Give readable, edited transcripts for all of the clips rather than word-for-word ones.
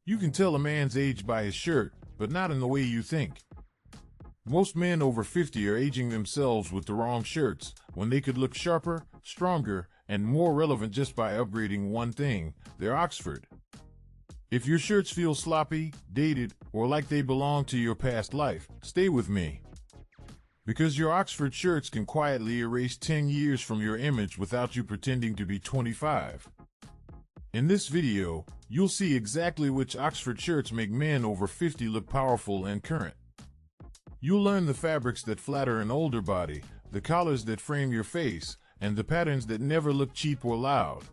You can tell a man's age by his shirt, but not in the way you think. Most men over 50 are aging themselves with the wrong shirts, when they could look sharper, stronger, and more relevant just by upgrading one thing: their Oxford. If your shirts feel sloppy, dated, or like they belong to your past life, stay with me. Because your Oxford shirts can quietly erase 10 years from your image without you pretending to be 25. In this video, you'll see exactly which Oxford shirts make men over 50 look powerful and current. You'll learn the fabrics that flatter an older body, the collars that frame your face, and the patterns that never look cheap or loud.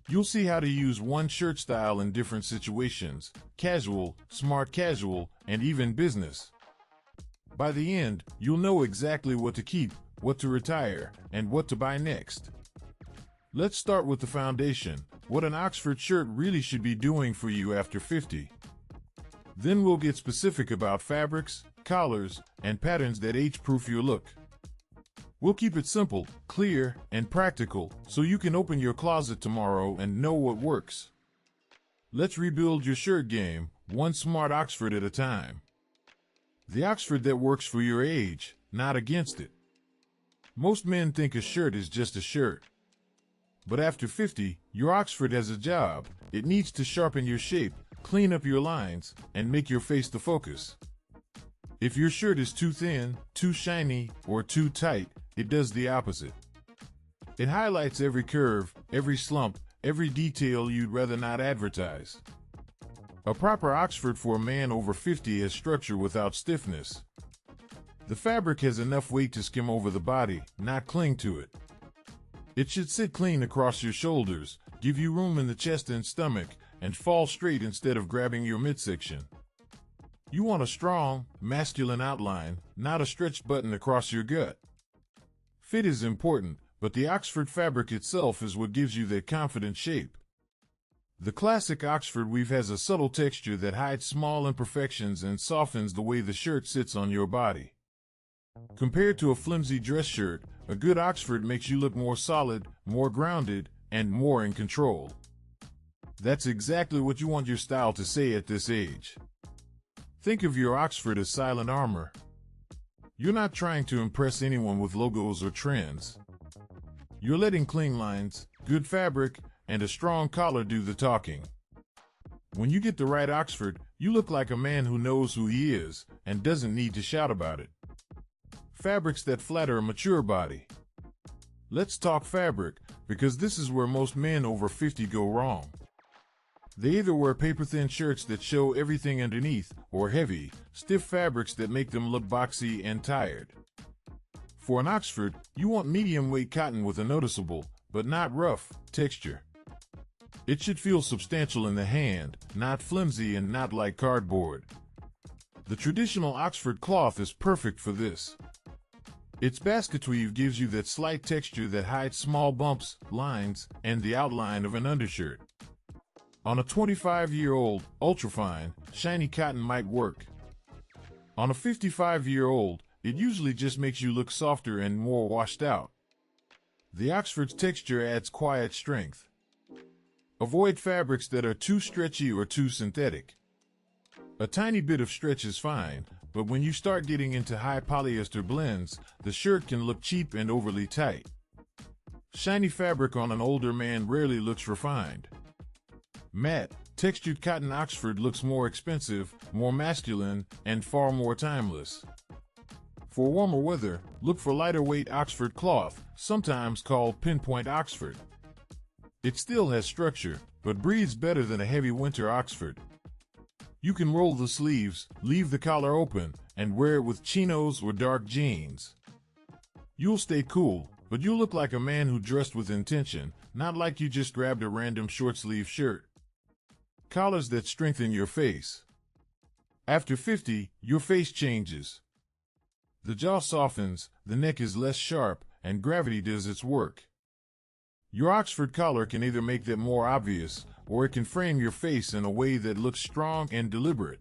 You'll see how to use one shirt style in different situations: casual, smart casual, and even business. By the end, you'll know exactly what to keep, what to retire, and what to buy next. Let's start with the foundation: what an Oxford shirt really should be doing for you after 50. Then we'll get specific about fabrics, collars, and patterns that age-proof your look. We'll keep it simple, clear, and practical, so you can open your closet tomorrow and know what works. Let's rebuild your shirt game, one smart Oxford at a time. The Oxford that works for your age, not against it. Most men think a shirt is just a shirt. But after 50, your Oxford has a job. It needs to sharpen your shape, clean up your lines, and make your face the focus. If your shirt is too thin, too shiny, or too tight, it does the opposite. It highlights every curve, every slump, every detail you'd rather not advertise. A proper Oxford for a man over 50 has structure without stiffness. The fabric has enough weight to skim over the body, not cling to it. It should sit clean across your shoulders, give you room in the chest and stomach, and fall straight instead of grabbing your midsection. You want a strong, masculine outline, not a stretched button across your gut. Fit is important, but the Oxford fabric itself is what gives you that confident shape. The classic Oxford weave has a subtle texture that hides small imperfections and softens the way the shirt sits on your body. Compared to a flimsy dress shirt, a good Oxford makes you look more solid, more grounded, and more in control. That's exactly what you want your style to say at this age. Think of your Oxford as silent armor. You're not trying to impress anyone with logos or trends. You're letting clean lines, good fabric, and a strong collar do the talking. When you get the right Oxford, you look like a man who knows who he is and doesn't need to shout about it. Fabrics that flatter a mature body. Let's talk fabric, because this is where most men over 50 go wrong. They either wear paper-thin shirts that show everything underneath, or heavy, stiff fabrics that make them look boxy and tired. For an Oxford, you want medium-weight cotton with a noticeable, but not rough, texture. It should feel substantial in the hand, not flimsy and not like cardboard. The traditional Oxford cloth is perfect for this. Its basket weave gives you that slight texture that hides small bumps, lines, and the outline of an undershirt. On a 25-year-old, ultrafine, shiny cotton might work. On a 55-year-old, it usually just makes you look softer and more washed out. The Oxford's texture adds quiet strength. Avoid fabrics that are too stretchy or too synthetic. A tiny bit of stretch is fine, but when you start getting into high polyester blends, the shirt can look cheap and overly tight. Shiny fabric on an older man rarely looks refined. Matte, textured cotton Oxford looks more expensive, more masculine, and far more timeless. For warmer weather, look for lighter weight Oxford cloth, sometimes called pinpoint Oxford. It still has structure, but breathes better than a heavy winter Oxford. You can roll the sleeves, leave the collar open, and wear it with chinos or dark jeans. You'll stay cool, but you'll look like a man who dressed with intention, not like you just grabbed a random short-sleeve shirt. Collars that strengthen your face. After 50, your face changes. The jaw softens, the neck is less sharp, and gravity does its work. Your Oxford collar can either make that more obvious, or it can frame your face in a way that looks strong and deliberate.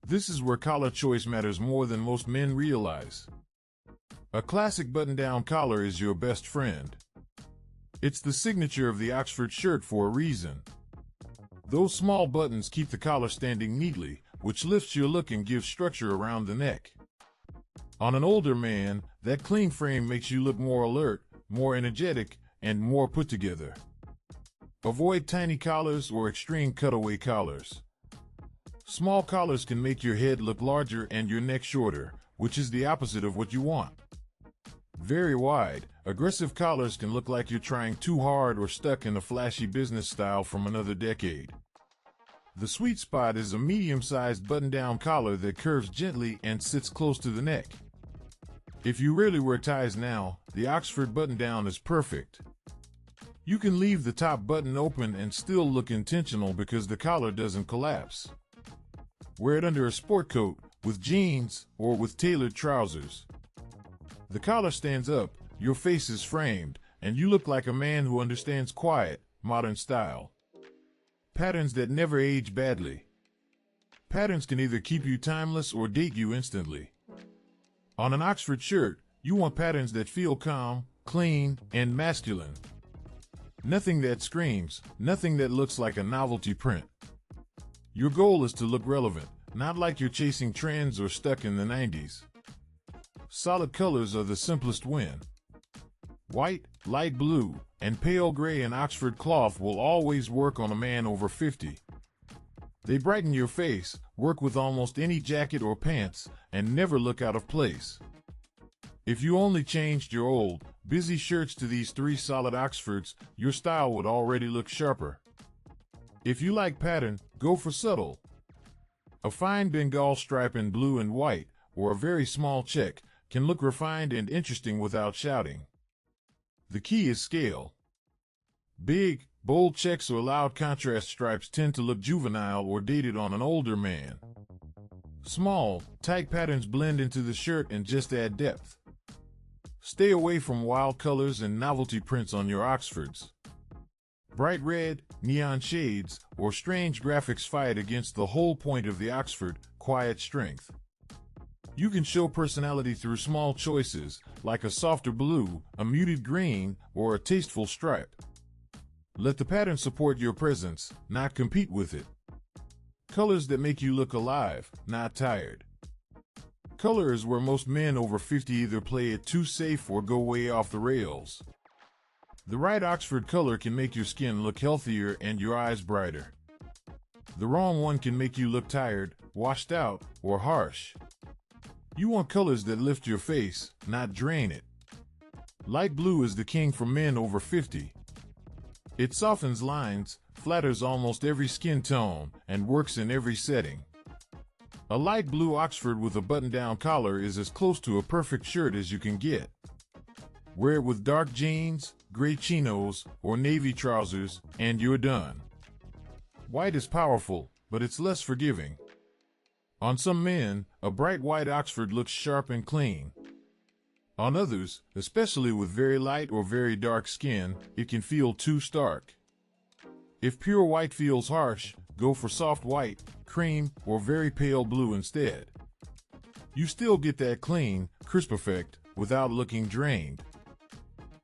This is where collar choice matters more than most men realize. A classic button-down collar is your best friend. It's the signature of the Oxford shirt for a reason. Those small buttons keep the collar standing neatly, which lifts your look and gives structure around the neck. On an older man, that clean frame makes you look more alert, more energetic, and more put together. Avoid tiny collars or extreme cutaway collars. Small collars can make your head look larger and your neck shorter, which is the opposite of what you want. Very wide, aggressive collars can look like you're trying too hard or stuck in a flashy business style from another decade. The sweet spot is a medium-sized button-down collar that curves gently and sits close to the neck. If you rarely wear ties now, the Oxford button-down is perfect. You can leave the top button open and still look intentional because the collar doesn't collapse. Wear it under a sport coat, with jeans, or with tailored trousers. The collar stands up, your face is framed, and you look like a man who understands quiet, modern style. Patterns that never age badly. Patterns can either keep you timeless or date you instantly. On an Oxford shirt, you want patterns that feel calm, clean, and masculine. Nothing that screams, nothing that looks like a novelty print. Your goal is to look relevant, not like you're chasing trends or stuck in the 90s. Solid colors are the simplest win. White, light blue, and pale gray and Oxford cloth will always work on a man over 50. They brighten your face, work with almost any jacket or pants, and never look out of place. If you only changed your old, busy shirts to these 3 solid Oxfords, your style would already look sharper. If you like pattern, go for subtle. A fine Bengal stripe in blue and white, or a very small check, can look refined and interesting without shouting. The key is scale. Big, bold checks or loud contrast stripes tend to look juvenile or dated on an older man. Small, tight patterns blend into the shirt and just add depth. Stay away from wild colors and novelty prints on your Oxfords. Bright red, neon shades, or strange graphics fight against the whole point of the Oxford, quiet strength. You can show personality through small choices, like a softer blue, a muted green, or a tasteful stripe. Let the pattern support your presence, not compete with it. Colors that make you look alive, not tired. Color is where most men over 50 either play it too safe or go way off the rails. The right Oxford color can make your skin look healthier and your eyes brighter. The wrong one can make you look tired, washed out, or harsh. You want colors that lift your face, not drain it. Light blue is the king for men over 50. It softens lines, flatters almost every skin tone, and works in every setting. A light blue Oxford with a button-down collar is as close to a perfect shirt as you can get. Wear it with dark jeans, gray chinos, or navy trousers, and you're done. White is powerful, but it's less forgiving. On some men, a bright white Oxford looks sharp and clean. On others, especially with very light or very dark skin, it can feel too stark. If pure white feels harsh, go for soft white, cream, or very pale blue instead. You still get that clean, crisp effect without looking drained.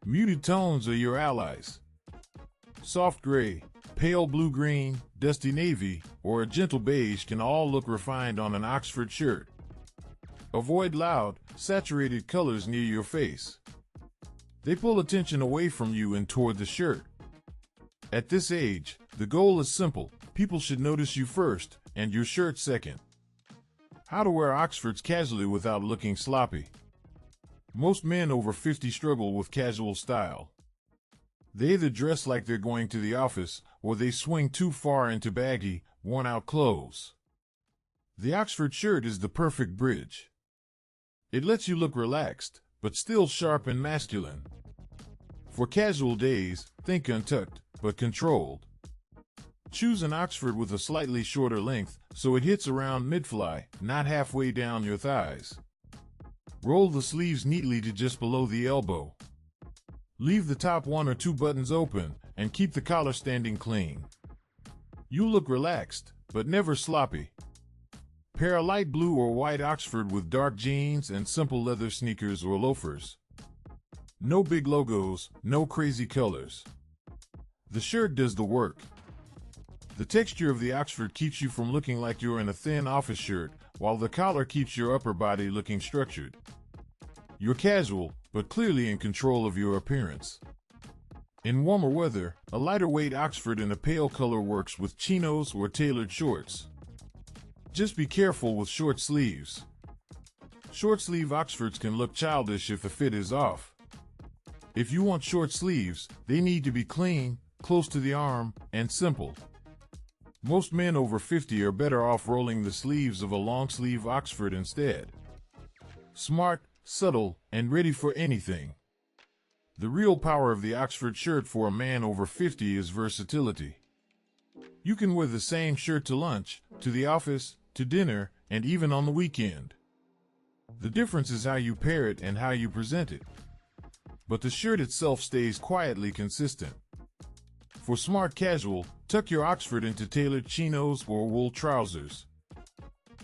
Muted tones are your allies. Soft gray, pale blue-green, dusty navy, or a gentle beige can all look refined on an Oxford shirt. Avoid loud, saturated colors near your face. They pull attention away from you and toward the shirt. At this age, the goal is simple. People should notice you first, and your shirt second. How to wear Oxfords casually without looking sloppy. Most men over 50 struggle with casual style. They either dress like they're going to the office, or they swing too far into baggy, worn-out clothes. The Oxford shirt is the perfect bridge. It lets you look relaxed, but still sharp and masculine. For casual days, think untucked, but controlled. Choose an Oxford with a slightly shorter length, so it hits around mid-fly, not halfway down your thighs. Roll the sleeves neatly to just below the elbow. Leave the top 1 or 2 buttons open, and keep the collar standing clean. You look relaxed, but never sloppy. Pair a light blue or white Oxford with dark jeans and simple leather sneakers or loafers. No big logos, no crazy colors. The shirt does the work. The texture of the Oxford keeps you from looking like you're in a thin office shirt, while the collar keeps your upper body looking structured. You're casual, but clearly in control of your appearance. In warmer weather, a lighter weight Oxford in a pale color works with chinos or tailored shorts. Just be careful with short sleeves. Short sleeve Oxfords can look childish if the fit is off. If you want short sleeves, they need to be clean, close to the arm, and simple. Most men over 50 are better off rolling the sleeves of a long sleeve Oxford instead. Smart, subtle, and ready for anything. The real power of the Oxford shirt for a man over 50 is versatility. You can wear the same shirt to lunch, to the office, to dinner, and even on the weekend. The difference is how you pair it and how you present it. But the shirt itself stays quietly consistent. For smart casual, tuck your Oxford into tailored chinos or wool trousers.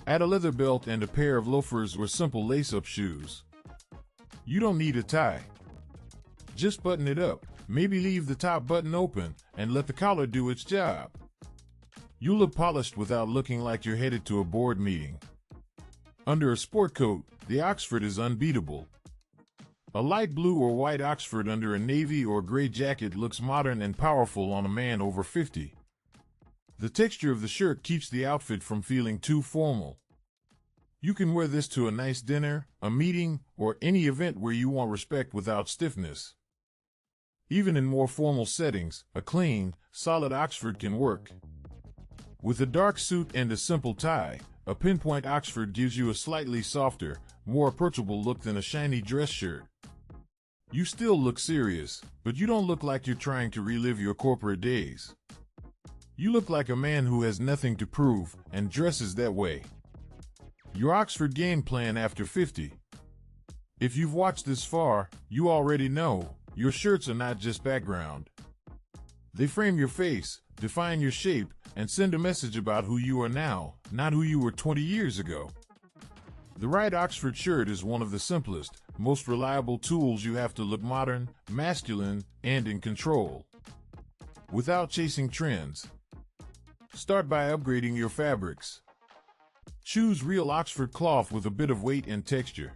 Add a leather belt and a pair of loafers or simple lace-up shoes. You don't need a tie. Just button it up, maybe leave the top button open, and let the collar do its job. You'll look polished without looking like you're headed to a board meeting. Under a sport coat, the Oxford is unbeatable. A light blue or white Oxford under a navy or gray jacket looks modern and powerful on a man over 50. The texture of the shirt keeps the outfit from feeling too formal. You can wear this to a nice dinner, a meeting, or any event where you want respect without stiffness. Even in more formal settings, a clean, solid Oxford can work. With a dark suit and a simple tie, a pinpoint Oxford gives you a slightly softer, more approachable look than a shiny dress shirt. You still look serious, but you don't look like you're trying to relive your corporate days. You look like a man who has nothing to prove and dresses that way. Your Oxford game plan after 50. If you've watched this far, you already know your shirts are not just background. They frame your face, define your shape, and send a message about who you are now, not who you were 20 years ago. The right Oxford shirt is one of the simplest, most reliable tools you have to look modern, masculine, and in control. Without chasing trends. Start by upgrading your fabrics. Choose real Oxford cloth with a bit of weight and texture.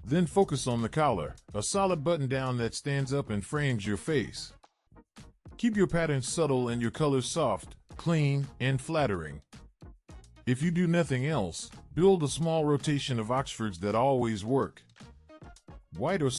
Then focus on the collar, a solid button-down that stands up and frames your face. Keep your patterns subtle and your colors soft, clean, and flattering. If you do nothing else, build a small rotation of Oxfords that always work. White or